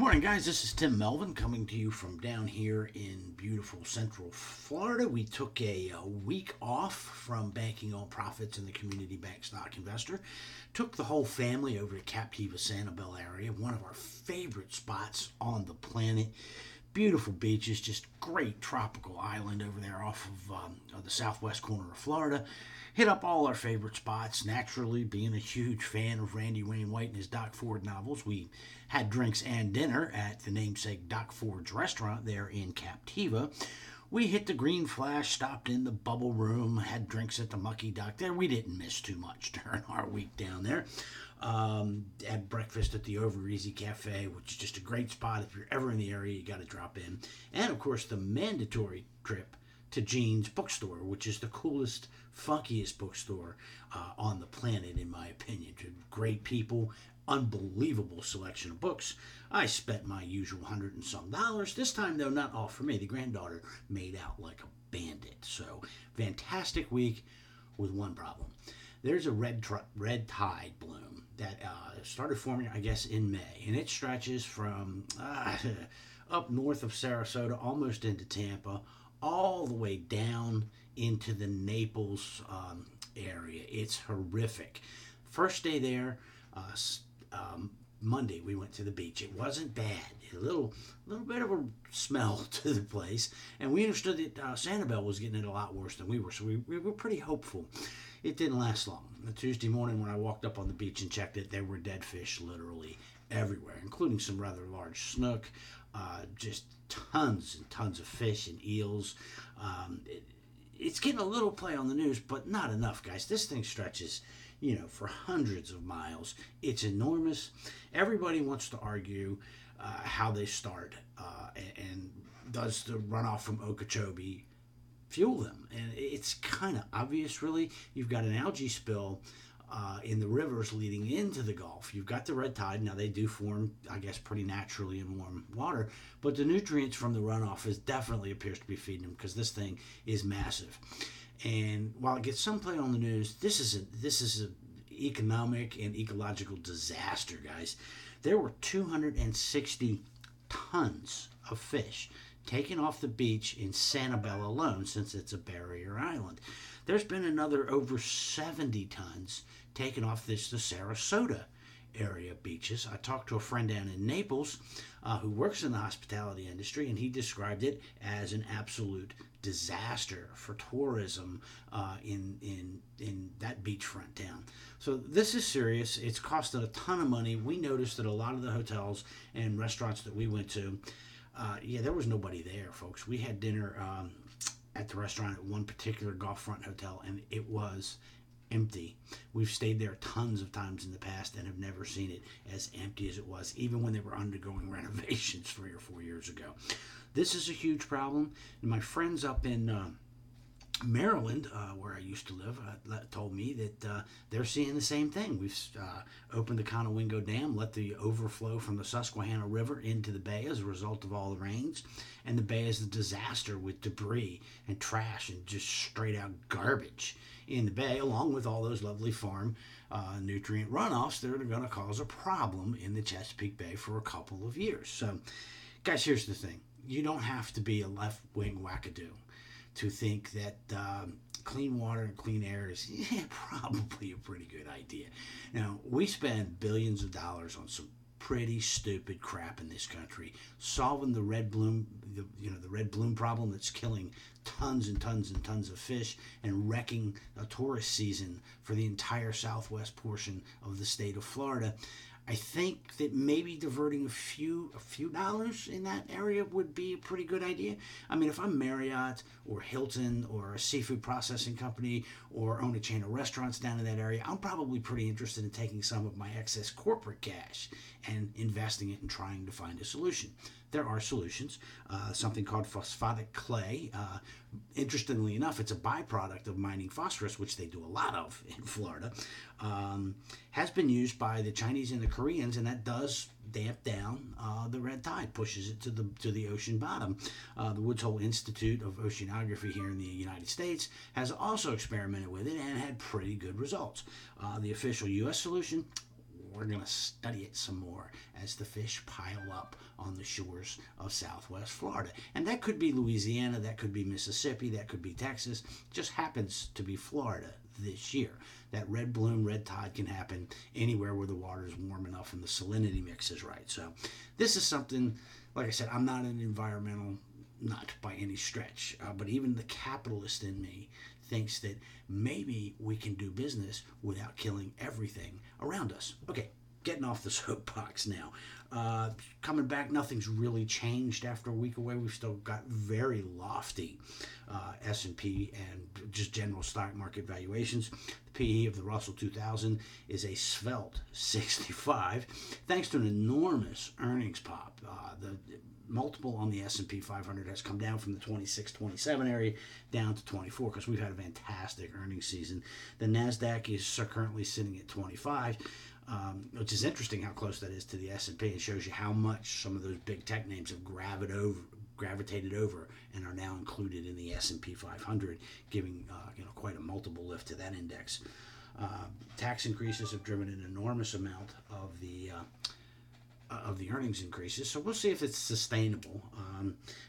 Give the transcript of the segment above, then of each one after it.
Morning, guys. This is Tim Melvin coming to you from down here in beautiful Central Florida. We took a week off from banking on profits in the community bank stock investor. Took the whole family over to Captiva Sanibel area, one of our favorite spots on the planet. Beautiful beaches, just great tropical island over there off of the southwest corner of Florida. Hit up all our favorite spots. Naturally, being a huge fan of Randy Wainwright and his Doc Ford novels, we had drinks and dinner at the namesake Doc Ford's restaurant there in Captiva. We hit the Green Flash, stopped in the Bubble Room, had drinks at the Mucky Duck there. We didn't miss too much during our week down there. Had breakfast at the Over Easy Cafe, which is just a great spot. If you're ever in the area, you got to drop in. And of course, the mandatory trip to Gene's Bookstore, which is the coolest, funkiest bookstore on the planet, in my opinion. Great people, unbelievable selection of books. I spent my usual $100 and some. This time, though, not all for me. The granddaughter made out like a bandit. So, fantastic week with one problem. There's a red tide bloom that started forming, I guess, in May, and it stretches from up north of Sarasota, almost into Tampa, all the way down into the Naples area. It's horrific. First day there, Monday we went to the beach. It wasn't bad. A little bit of a smell to the place, and we understood that Sanibel was getting it a lot worse than we were, so we were pretty hopeful. It didn't last long. The Tuesday morning when I walked up on the beach and checked it, there were dead fish literally everywhere, including some rather large snook, just tons and tons of fish and eels. It's getting a little play on the news, but not enough, guys. This thing stretches, for hundreds of miles. It's enormous. Everybody wants to argue how they start, and does the runoff from Okeechobee fuel them? And it's kind of obvious, really. You've got an algae spill in the rivers leading into the Gulf. You've got the red tide. Now, they do form, I guess, pretty naturally in warm water, but the nutrients from the runoff definitely appears to be feeding them, because this thing is massive. And while it gets some play on the news, this is an economic and ecological disaster, guys. There were 260 tons of fish taken off the beach in Sanibel alone, since it's a barrier island. There's been another over 70 tons taken off the Sarasota area beaches. I talked to a friend down in Naples who works in the hospitality industry, and he described it as an absolute disaster for tourism in that beachfront town. So this is serious. It's costed a ton of money. We noticed that a lot of the hotels and restaurants that we went to, there was nobody there, folks. We had dinner at the restaurant at one particular Gulf Front hotel, and it was empty. We've stayed there tons of times in the past and have never seen it as empty as it was, even when they were undergoing renovations 3 or 4 years ago. This is a huge problem. And my friends up in Maryland, where I used to live, told me that they're seeing the same thing. We've opened the Conowingo Dam, let the overflow from the Susquehanna River into the bay as a result of all the rains, and the bay is a disaster with debris and trash and just straight out garbage in the bay, along with all those lovely farm nutrient runoffs that are going to cause a problem in the Chesapeake Bay for a couple of years. So, guys, here's the thing. You don't have to be a left-wing wackadoo to think that clean water and clean air is probably a pretty good idea. Now, we spend billions of dollars on some pretty stupid crap in this country, solving the red bloom, the red bloom problem that's killing tons and tons and tons of fish and wrecking a tourist season for the entire southwest portion of the state of Florida. I think that maybe diverting a few dollars in that area would be a pretty good idea. I mean, if I'm Marriott or Hilton or a seafood processing company or own a chain of restaurants down in that area, I'm probably pretty interested in taking some of my excess corporate cash and investing it and trying to find a solution. There are solutions. Something called phosphatic clay. Interestingly enough, it's a byproduct of mining phosphorus, which they do a lot of in Florida. Has been used by the Chinese and the Koreans, and that does damp down the red tide, pushes it to the ocean bottom. The Woods Hole Institute of Oceanography here in the United States has also experimented with it and had pretty good results. The official U.S. solution, we're going to study it some more as the fish pile up on the shores of Southwest Florida. And that could be Louisiana, that could be Mississippi, that could be Texas. It just happens to be Florida this year. That red bloom, red tide can happen anywhere where the water is warm enough and the salinity mix is right. So this is something, like I said, I'm not an environmental nut by any stretch, but even the capitalist in me thinks that maybe we can do business without killing everything around us. Okay, getting off the soapbox now. Coming back, nothing's really changed after a week away. We've still got very lofty S&P and just general stock market valuations. The PE of the Russell 2000 is a svelte 65, thanks to an enormous earnings pop. The multiple on the S&P 500 has come down from the 26, 27 area down to 24 because we've had a fantastic earnings season. The NASDAQ is currently sitting at 25, which is interesting how close that is to the S&P. It shows you how much some of those big tech names have gravitated over and are now included in the S&P 500, giving quite a multiple lift to that index. Tax increases have driven an enormous amount of the earnings increases, so we'll see if it's sustainable.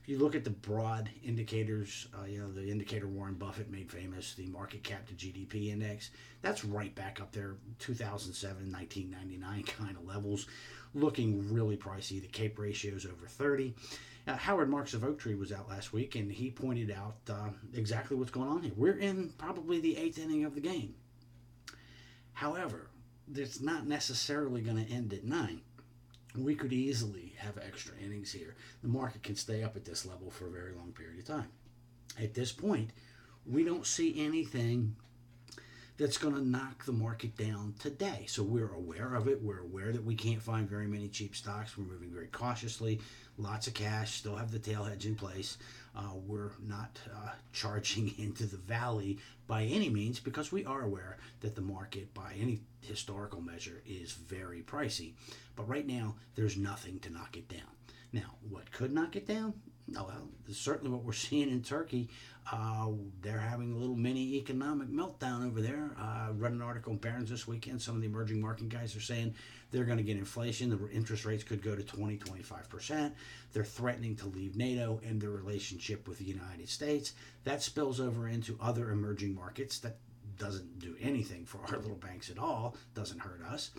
If you look at the broad indicators, the indicator Warren Buffett made famous, the market cap to GDP index, that's right back up there, 2007, 1999 kind of levels, looking really pricey. The CAPE ratio is over 30. Howard Marks of Oaktree was out last week, and he pointed out exactly what's going on here. We're in probably the 8th inning of the game. However, it's not necessarily going to end at 9. We could easily have extra innings here. The market can stay up at this level for a very long period of time. At this point, we don't see anything that's going to knock the market down today. So we're aware of it. We're aware that we can't find very many cheap stocks. We're moving very cautiously. Lots of cash. Still have the tail hedge in place. We're not charging into the valley by any means because we are aware that the market, by any historical measure, is very pricey. But right now, there's nothing to knock it down. Now, what could knock it down? Oh, well, certainly what we're seeing in Turkey. They're having a little mini economic meltdown over there. I read an article in Barron's this weekend. Some of the emerging market guys are saying they're going to get inflation. The interest rates could go to 20-25%. They're threatening to leave NATO and their relationship with the United States. That spills over into other emerging markets. That doesn't do anything for our little banks at all. Doesn't hurt us.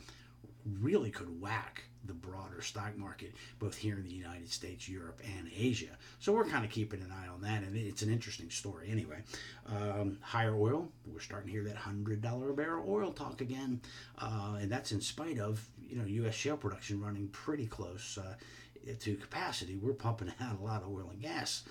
Really could whack the broader stock market, both here in the United States, Europe, and Asia. So we're kind of keeping an eye on that, and it's an interesting story anyway. Higher oil, we're starting to hear that $100 a barrel oil talk again, and that's in spite of U.S. shale production running pretty close to capacity. We're pumping out a lot of oil and gas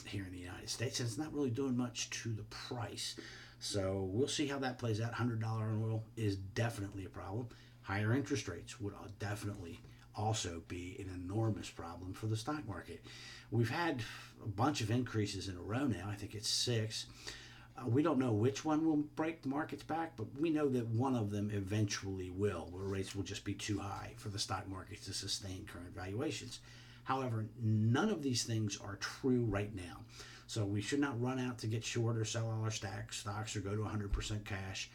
here in the United States, and it's not really doing much to the price. So we'll see how that plays out. $100 on oil is definitely a problem. Higher interest rates would definitely also be an enormous problem for the stock market. We've had a bunch of increases in a row now. I think it's 6. We don't know which one will break the markets back, but we know that one of them eventually will, where rates will just be too high for the stock market to sustain current valuations. However, none of these things are true right now. So we should not run out to get short or sell all our stocks or go to 100% cash.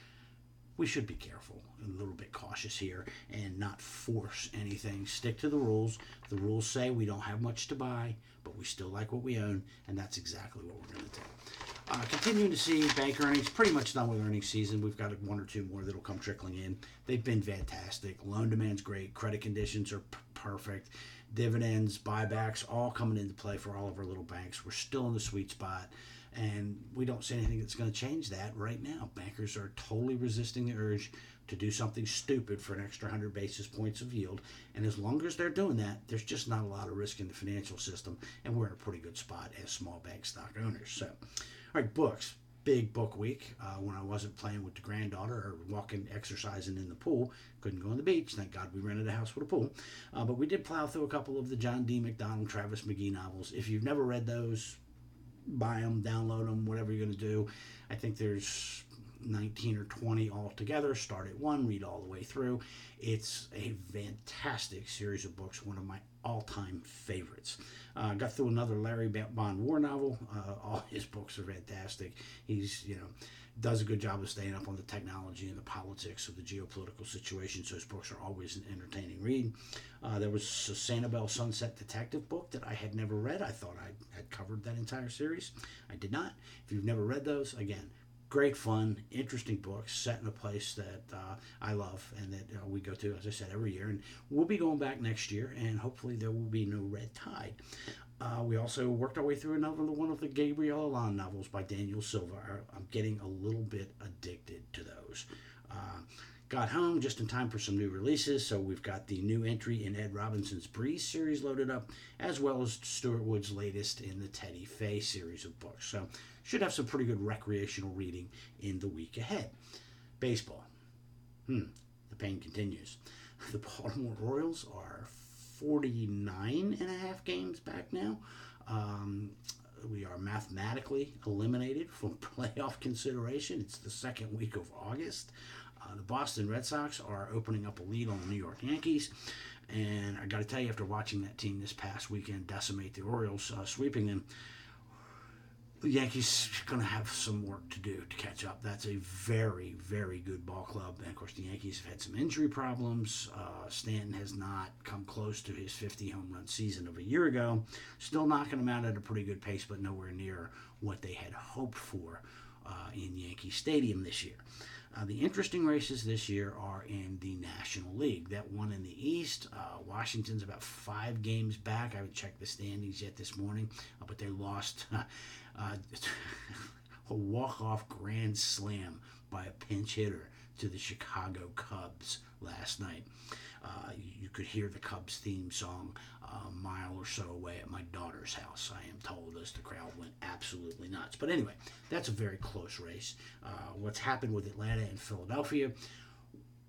We should be careful and a little bit cautious here and not force anything. Stick to the rules. The rules say we don't have much to buy, but we still like what we own, and that's exactly what we're going to do. Continuing to see bank earnings, pretty much done with earnings season. We've got 1 or 2 more that'll come trickling in. They've been fantastic. Loan demand's great. Credit conditions are perfect. Dividends, buybacks, all coming into play for all of our little banks. We're still in the sweet spot, and we don't see anything that's going to change that right now. Bankers are totally resisting the urge to do something stupid for an extra 100 basis points of yield, and as long as they're doing that, there's just not a lot of risk in the financial system, and we're in a pretty good spot as small bank stock owners. So, all right, books. Big book week when I wasn't playing with the granddaughter or walking, exercising in the pool. Couldn't go on the beach. Thank God we rented a house with a pool. But we did plow through a couple of the John D. McDonald, Travis McGee novels. If you've never read those, buy them, download them, whatever you're going to do. I think there's 19 or 20 altogether. Start at one, read all the way through. It's a fantastic series of books, one of my all-time favorites. Got through another Larry Bond War novel. All his books are fantastic. He's, does a good job of staying up on the technology and the politics of the geopolitical situation, so his books are always an entertaining read. There was a Sanibel Sunset Detective book that I had never read. I thought I had covered that entire series. I did not. If you've never read those, again, great fun, interesting books set in a place that I love and that we go to, as I said, every year. And we'll be going back next year, and hopefully there will be no red tide. We also worked our way through another one of the Gabriel Allon novels by Daniel Silva. I'm getting a little bit addicted to those. Got home just in time for some new releases, so we've got the new entry in Ed Robinson's Breeze series loaded up, as well as Stuart Wood's latest in the Teddy Fay series of books. So should have some pretty good recreational reading in the week ahead. Baseball. The pain continues. The Baltimore Orioles are 49 and a half games back now. We are mathematically eliminated from playoff consideration. It's the second week of August. The Boston Red Sox are opening up a lead on the New York Yankees. And I got to tell you, after watching that team this past weekend decimate the Orioles, sweeping them, the Yankees are going to have some work to do to catch up. That's a very, very good ball club. And, of course, the Yankees have had some injury problems. Stanton has not come close to his 50 home run season of a year ago. Still knocking them out at a pretty good pace, but nowhere near what they had hoped for in Yankee Stadium this year. The interesting races this year are in the National League. That one in the East, Washington's about 5 games back. I haven't checked the standings yet this morning, but they lost a walk-off grand slam by a pinch hitter to the Chicago Cubs last night. You could hear the Cubs theme song a mile or so away at my daughter's house, I am told, as the crowd went absolutely nuts. But anyway, that's a very close race. What's happened with Atlanta and Philadelphia,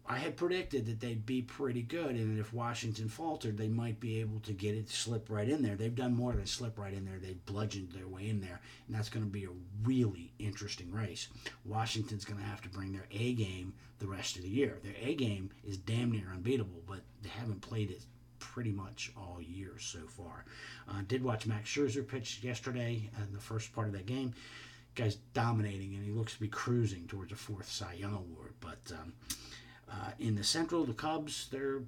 I had predicted that they'd be pretty good, and if Washington faltered, they might be able to get it to slip right in there. They've done more than slip right in there. They've bludgeoned their way in there, and that's going to be a really interesting race. Washington's going to have to bring their A game the rest of the year. Their A game is damn near unbeatable, but they haven't played it pretty much all year so far. Did watch Max Scherzer pitch yesterday in the first part of that game. Guy's dominating, and he looks to be cruising towards a 4th Cy Young Award, but in the Central, the Cubs, they're,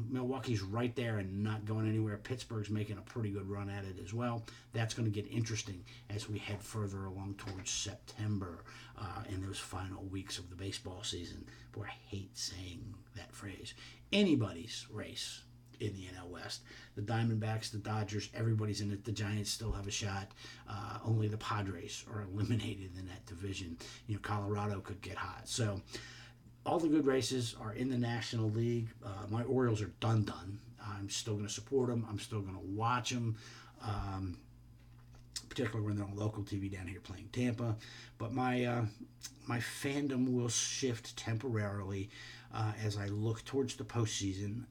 Milwaukee's right there and not going anywhere. Pittsburgh's making a pretty good run at it as well. That's going to get interesting as we head further along towards September in those final weeks of the baseball season. Boy, I hate saying that phrase. Anybody's race in the NL West. The Diamondbacks, the Dodgers, everybody's in it. The Giants still have a shot. Only the Padres are eliminated in that division. Colorado could get hot. So all the good races are in the National League. My Orioles are done. I'm still going to support them. I'm still going to watch them, particularly when they're on local TV down here playing Tampa. But my fandom will shift temporarily as I look towards the postseason,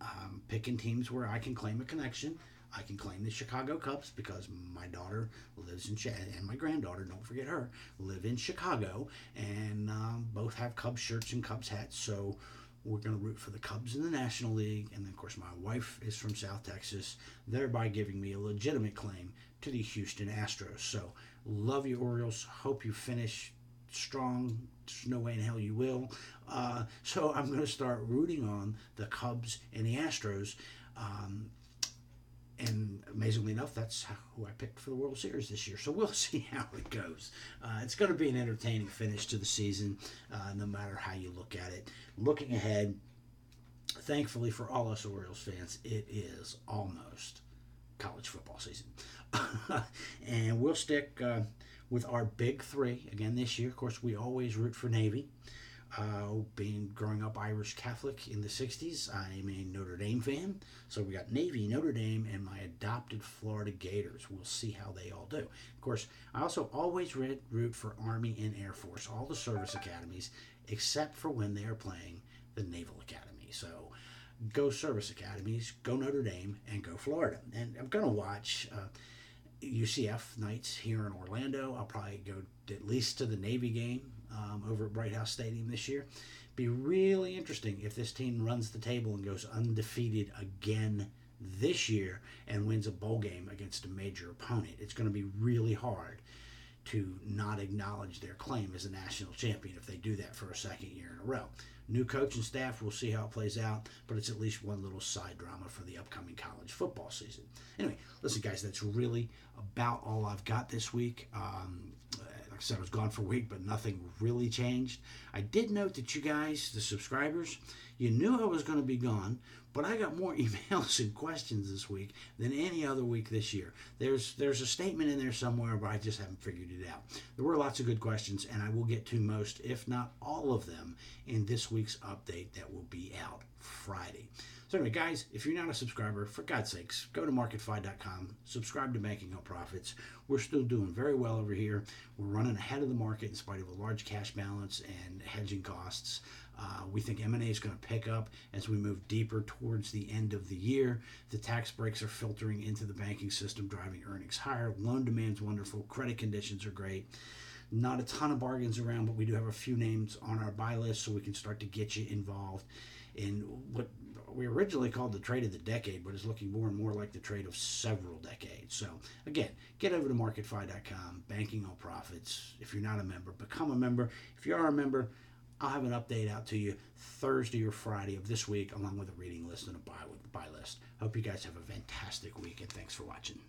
picking teams where I can claim a connection. I can claim the Chicago Cubs because my daughter lives in and my granddaughter, don't forget her, live in Chicago, and both have Cubs shirts and Cubs hats. So we're going to root for the Cubs in the National League. And then, of course, my wife is from South Texas, thereby giving me a legitimate claim to the Houston Astros. So love you, Orioles. Hope you finish strong. There's no way in hell you will. So I'm going to start rooting on the Cubs and the Astros. And amazingly enough, that's who I picked for the World Series this year. So we'll see how it goes. It's going to be an entertaining finish to the season, no matter how you look at it. Looking ahead, thankfully for all us Orioles fans, it is almost college football season. And we'll stick with our big 3 again this year. Of course, we always root for Navy. Growing up Irish Catholic in the 60s, I'm a Notre Dame fan. So we got Navy, Notre Dame, and my adopted Florida Gators. We'll see how they all do. Of course, I also always root for Army and Air Force, all the service academies, except for when they are playing the Naval Academy. So go service academies, go Notre Dame, and go Florida. And I'm going to watch UCF nights here in Orlando. I'll probably go at least to the Navy game. over at Bright House Stadium this year. Be really interesting if this team runs the table and goes undefeated again this year and wins a bowl game against a major opponent. It's going to be really hard to not acknowledge their claim as a national champion if they do that for a second year in a row. New coach and staff, we'll see how it plays out, but it's at least one little side drama for the upcoming college football season. Anyway, listen, guys, that's really about all I've got this week. Like I said, I was gone for a week, but nothing really changed. I did note that you guys, the subscribers, you knew I was going to be gone, but I got more emails and questions this week than any other week this year. There's a statement in there somewhere, but I just haven't figured it out. There were lots of good questions, and I will get to most, if not all of them, in this week's update that will be out Friday. So anyway, guys, if you're not a subscriber, for God's sakes, go to marketfi.com, subscribe to Banking on Profits. We're still doing very well over here. We're running ahead of the market in spite of a large cash balance and hedging costs. We think M&A is going to pick up as we move deeper towards the end of the year. The tax breaks are filtering into the banking system, driving earnings higher. Loan demand's wonderful. Credit conditions are great. Not a ton of bargains around, but we do have a few names on our buy list so we can start to get you involved in what we originally called the trade of the decade, but is looking more and more like the trade of several decades. So again, get over to marketfi.com, Banking on Profits. If you're not a member, become a member. If you are a member, I'll have an update out to you Thursday or Friday of this week, along with a reading list and a buy list. Hope you guys have a fantastic week, and thanks for watching.